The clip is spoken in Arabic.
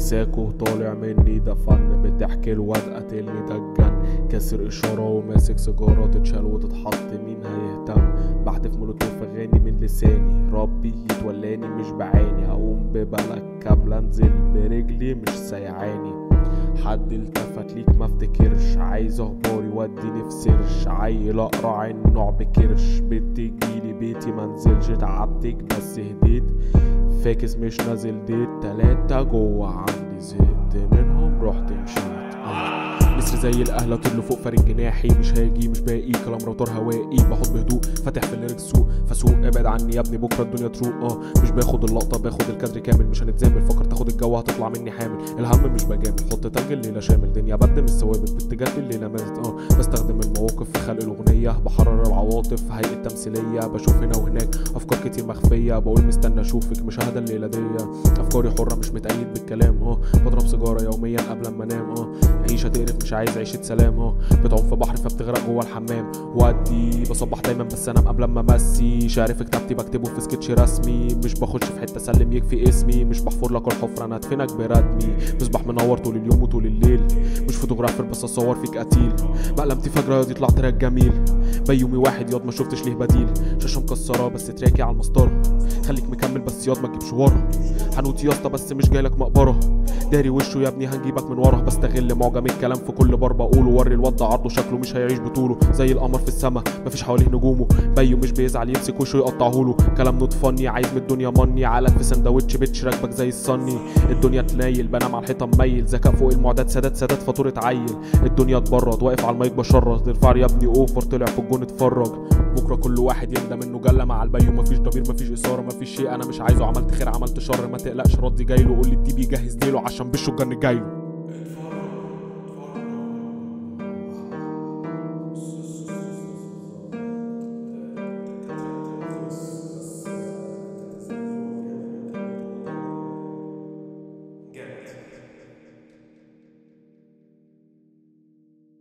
انساكوا طالع مني ده فن، بتحكي الواد قاتلني ده الجن، كاسر اشاره وماسك سيجاره تتشال وتتحط مين هيهتم، بحدف مولوتوف اغاني من لساني، ربي يتولاني مش بعاني، اقوم ببلد كامله انزل برجلي مش سايعاني، حد التفت ليك ما افتكرش، عايز اخباري وديني في سيرش، عيل اقرع النوع بكرش، بتجيلي بيتي منزلش، تعبتك بس هديت، فاكس مش نازل ديت، 3 جوه عندي زهقت منهم رحت مشيت. نسر زي الاهل طول فوق فارق جناحي، مش هاجي مش باقي كلام روتر هوائي، باخد بهدوء فاتح في الليركس سوق فسوق، ابعد عني يا ابني بكره الدنيا تروق. مش باخد اللقطه باخد الكادر كامل، مش هنتزامل فكر تاخد الجو هتطلع مني حامل، الهم مش بجامل حط تلج الليله شامل، دنيا بدم الثوابت باتجاه الليله ماتت. بستخدم المواقف في خلق الاغنيه، بحرر العواطف هيئه تمثيليه، بشوف هنا وهناك افكار كتير مخفيه، بقول مستنى اشوفك مشاهده الليله دي، افكاري حره مش متأيد بالكلام. بضرب سيجاره يوميا قبل ما انام، عيشه تقرف مش عايز عيشه سلام، بتعوم في بحر فبتغرق جوه الحمام، وادي بصبح دايما بس انام قبل ما امسي، شعر في كتابتي بكتبه في سكتش رسمي، مش بخش في حته سلم يكفي اسمي، مش بحفر لك الحفره انا هدفنك بردمي، مصباح منور طول اليوم وطول الليل، مش فوتوغرافر بس اصور فيك قتيل، بقلمتي فجره ياض يطلع تراك جميل، بيومي واحد ياض ما شفتش ليه بديل، شاشه مكسره بس تراكي على المسطره، خليك مكمل بس ياض ما تجيبش ورا، حنوتي يا اسطى بس مش جايلك مقبره، داري وشه يا ابني هنجيبك من ورا، بستغل معجم الكلام في كل بار بقوله، وري الواد عرضه شكله مش هيعيش بطوله، زي القمر في السما مفيش حواليه نجومه، بيو مش بيزعل يمسك وشه يقطعهوله، كلام نوت فني عايز من الدنيا مني، عقلك في سندوتش بيتش راكبك زي الصني، الدنيا تنايل بنام على الحيطه مميل، ذكاء فوق المعدات سداد فاتوره عيل، الدنيا اتبرد واقف على المايك بشرط، ارفع يا ابني اوفر طلع في الجون اتفرج، بكره كل واحد يندم انه جله مع البيو، مفيش ضمير مفيش اثاره مفيش شيء انا مش عايزه، عملت خير عملت شر ما تقلقش ردي جايله، قول لي الدي بيجهز ليله عشان بالشجن جايله.